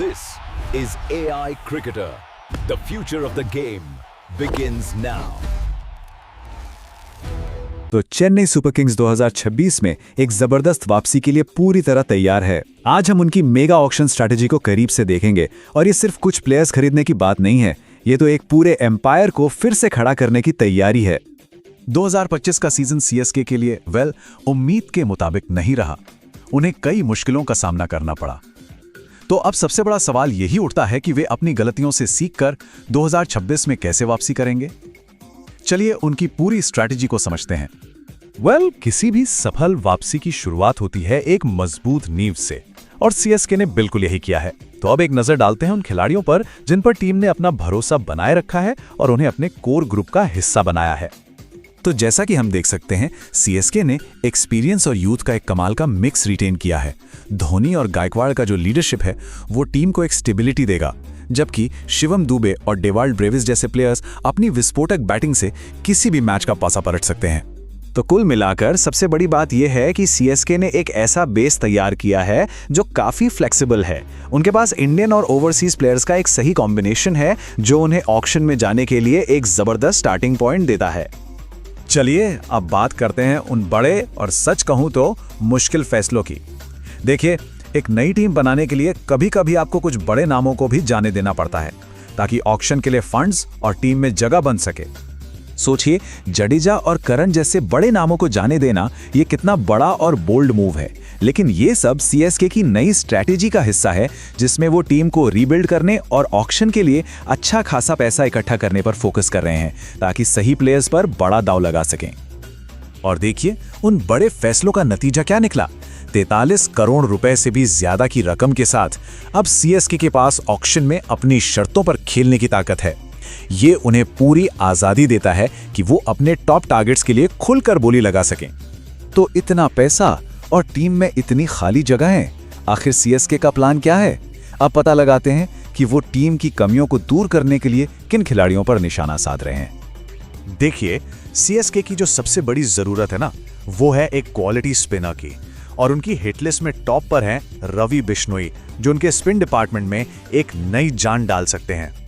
This is AI Cricketer. The future of the game begins now. तो Chennai super Kings 2026 में एक जबरदस्त वापसी के लिए पूरी तरह तैयार है। आज हम उनकी मेगा ऑक्शन स्ट्रैटेजी को करीब से देखेंगे और ये सिर्फ कुछ प्लेयर्स खरीदने की बात नहीं है, ये तो एक पूरे एम्पायर को फिर से खड़ा करने की तैयारी है। 2025 का सीजन सीएसके के लिए उम्मीद के मुताबिक नहीं रहा। उन्हें कई मुश्किलों का सामना करना पड़ा। तो अब सबसे बड़ा सवाल यही उठता है कि वे अपनी गलतियों से सीखकर 2026 में कैसे वापसी करेंगे। चलिए उनकी पूरी स्ट्रैटेजी को समझते हैं। किसी भी सफल वापसी की शुरुआत होती है एक मजबूत नींव से, और सीएसके ने बिल्कुल यही किया है। तो अब एक नजर डालते हैं उन खिलाड़ियों पर जिन पर टीम ने अपना भरोसा बनाए रखा है और उन्हें अपने कोर ग्रुप का हिस्सा बनाया है। तो जैसा कि हम देख सकते हैं, सीएसके ने एक्सपीरियंस और यूथ का एक कमाल का मिक्स रिटेन किया है। धोनी और गायकवाड़ का जो लीडरशिप है वो टीम को एक स्टेबिलिटी देगा, जबकि शिवम दुबे और डेवाल्ड ब्रेविस जैसे प्लेयर्स अपनी विस्फोटक बैटिंग से किसी भी मैच का पासा पलट सकते हैं। तो कुल मिलाकर सबसे बड़ी बात यह है कि सीएसके ने एक ऐसा बेस तैयार किया है जो काफी फ्लेक्सिबल है। उनके पास इंडियन और ओवरसीज प्लेयर्स का एक सही कॉम्बिनेशन है जो उन्हें ऑक्शन में जाने के लिए एक जबरदस्त स्टार्टिंग पॉइंट देता है। चलिए अब बात करते हैं उन बड़े और सच कहूं तो मुश्किल फैसलों की। देखिए, एक नई टीम बनाने के लिए कभी-कभी आपको कुछ बड़े नामों को भी जाने देना पड़ता है ताकि ऑक्शन के लिए फंड्स और टीम में जगह बन सके। सोचिए, जडेजा और करण जैसे बड़े नामों को जाने देना ये कितना बड़ा और बोल्ड मूव है, लेकिन ये सब सीएसके की नई स्ट्रैटेजी का हिस्सा है जिसमें वो टीम को रीबिल्ड करने और ऑक्शन के लिए अच्छा खासा पैसा इकट्ठा करने पर फोकस कर रहे हैं ताकि सही प्लेयर्स पर बड़ा दांव लगा सकें। और देखिए, उन बड़े फैसलों का नतीजा क्या निकला। 43 करोड़ रुपए से भी ज्यादा की रकम के साथ अब सीएसके के पास ऑक्शन में अपनी शर्तों पर खेलने की ताकत है। ये उन्हें पूरी आजादी देता है कि वो अपने टॉप टारगेट्स के लिए खुलकर बोली लगा सकें। तो इतना पैसा और टीम में इतनी खाली जगहें, आखिर सीएसके का प्लान क्या है? अब पता लगाते हैं कि वो टीम की कमियों को दूर करने के लिए किन खिलाड़ियों पर निशाना साध रहे हैं। देखिए, सीएसके की जो सबसे बड़ी जरूरत है ना, वो है एक क्वालिटी स्पिनर की, और उनकी हिटलिस्ट में टॉप पर हैं रवि बिश्नोई, जो उनके स्पिन डिपार्टमेंट में एक नई जान डाल सकते हैं।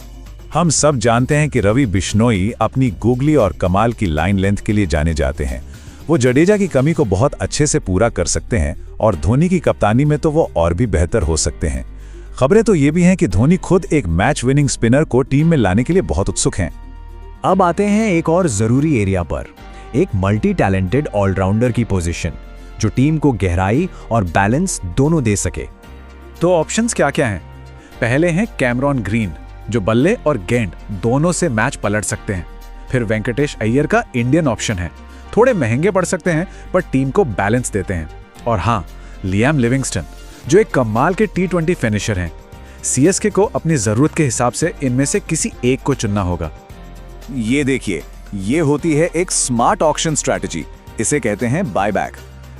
हम सब जानते हैं कि रवि बिश्नोई अपनी गूगली और कमाल की लाइन लेंथ के लिए जाने जाते हैं। वो जडेजा की कमी को बहुत अच्छे से पूरा कर सकते हैं और धोनी की कप्तानी में तो वो और भी बेहतर हो सकते हैं। खबरें तो ये भी हैं कि धोनी खुद एक मैच विनिंग स्पिनर को टीम में लाने के लिए बहुत उत्सुक हैं। अब आते हैं एक और जरूरी एरिया पर, एक मल्टी टैलेंटेड ऑलराउंडर की पोजीशन जो टीम को गहराई और बैलेंस दोनों दे सके। तो ऑप्शंस क्या क्या हैं? पहले हैं कैमरॉन ग्रीन, जो बल्ले और गेंद दोनों से मैच पलट सकते हैं। फिर वेंकटेश अय्यर का इंडियन ऑप्शन है, थोड़े महंगे पड़ सकते हैं पर टीम को बैलेंस देते हैं। और हाँ, लियाम लिविंगस्टन, जो एक कमाल के T20 फिनिशर हैं। सीएसके को अपनी जरूरत के हिसाब से इनमें से किसी एक को चुनना होगा। ये देखिए, ये होती है एक स्मार्ट ऑक्शन स्ट्रैटेजी। इसे कहते हैं बायबैक।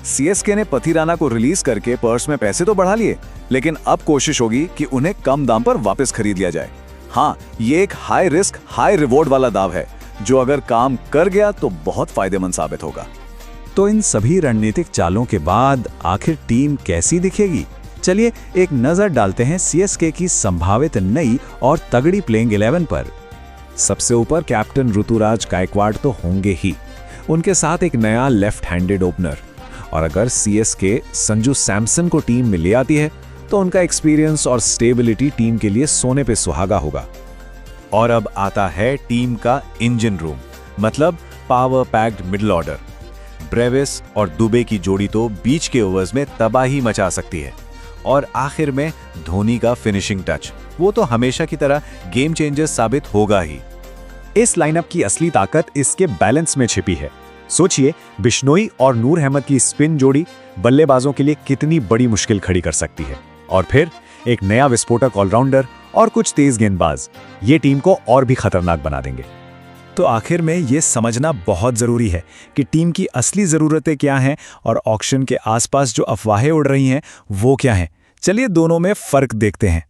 सीएसके ने पथिराना को रिलीज करके पर्स में पैसे तो बढ़ा लिए, लेकिन अब कोशिश होगी कि उन्हें कम दाम पर वापस खरीद लिया जाए। हाँ, ये एक हाई रिस्क हाई रिवॉर्ड वाला दाव है जो अगर काम कर गया तो बहुत फायदेमंद साबित होगा। तो इन सभी रणनीतिक चालों के बाद आखिर टीम कैसी दिखेगी? चलिए एक नजर डालते हैं सीएसके की संभावित नई और तगड़ी प्लेइंग 11 पर। सबसे ऊपर कैप्टन ऋतुराज गायकवाड़ तो होंगे ही, उनके साथ एक नया लेफ्ट हैंडेड ओपनर। और अगर सीएसके संजू सैमसन को टीम में ले आती है तो उनका एक्सपीरियंस और स्टेबिलिटी टीम के लिए सोने पे सुहागा होगा। और अब आता है टीम का इंजन रूम, मतलब power packed middle order. Brevis और दुबे की जोड़ी तो बीच के ओवर्स में तबाही मचा सकती है। और आखिर में धोनी का फिनिशिंग टच, वो तो हमेशा की तरह गेम चेंजर साबित होगा ही। इस लाइनअप की असली ताकत इसके बैलेंस में छिपी है। सोचिए, बिश्नोई और नूर अहमद की स्पिन जोड़ी बल्लेबाजों के लिए कितनी बड़ी मुश्किल खड़ी कर सकती है। और फिर एक नया विस्फोटक ऑलराउंडर और कुछ तेज गेंदबाज, ये टीम को और भी खतरनाक बना देंगे। तो आखिर में ये समझना बहुत जरूरी है कि टीम की असली जरूरतें क्या हैं और ऑक्शन के आसपास जो अफवाहें उड़ रही हैं वो क्या हैं। चलिए दोनों में फर्क देखते हैं।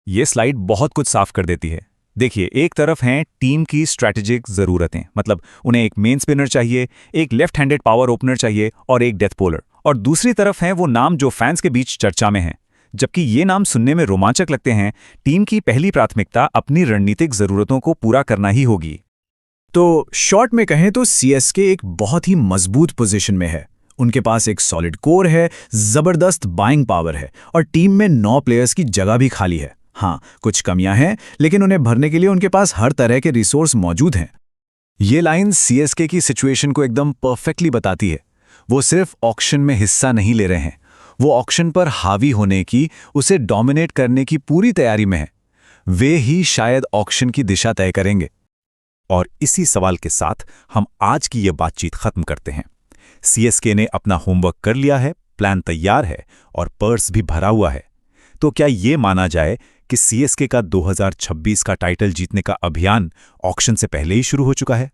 ये स्लाइड बहुत कुछ साफ कर देती है। देखिए, एक तरफ हैं टीम की स्ट्रैटेजिक जरूरतें, मतलब उन्हें एक मेन स्पिनर चाहिए, एक लेफ्ट हैंडेड पावर ओपनर चाहिए और एक डेथ बॉलर। और दूसरी तरफ हैं वो नाम जो फैंस के बीच चर्चा में हैं, जबकि ये नाम सुनने में रोमांचक लगते हैं, टीम की पहली प्राथमिकता अपनी रणनीतिक जरूरतों को पूरा करना ही होगी। तो शॉर्ट में कहें तो सीएसके एक बहुत ही मजबूत पोजीशन में है। उनके पास एक सॉलिड कोर है, जबरदस्त बाइंग पावर है और टीम में 9 प्लेयर्स की जगह भी खाली है। हाँ, कुछ कमियां हैं, लेकिन उन्हें भरने के लिए उनके पास हर तरह के रिसोर्स मौजूद हैं। ये लाइन सीएसके की सिचुएशन को एकदम परफेक्टली बताती है। वो सिर्फ ऑक्शन में हिस्सा नहीं ले रहे हैं, वो ऑक्शन पर हावी होने की, उसे डोमिनेट करने की पूरी तैयारी में है। वे ही शायद ऑक्शन की दिशा तय करेंगे। और इसी सवाल के साथ हम आज की ये बातचीत खत्म करते हैं। सीएसके ने अपना होमवर्क कर लिया है, प्लान तैयार है और पर्स भी भरा हुआ है। तो क्या ये माना जाए कि सीएसके का 2026 का टाइटल जीतने का अभियान ऑक्शन से पहले ही शुरू हो चुका है?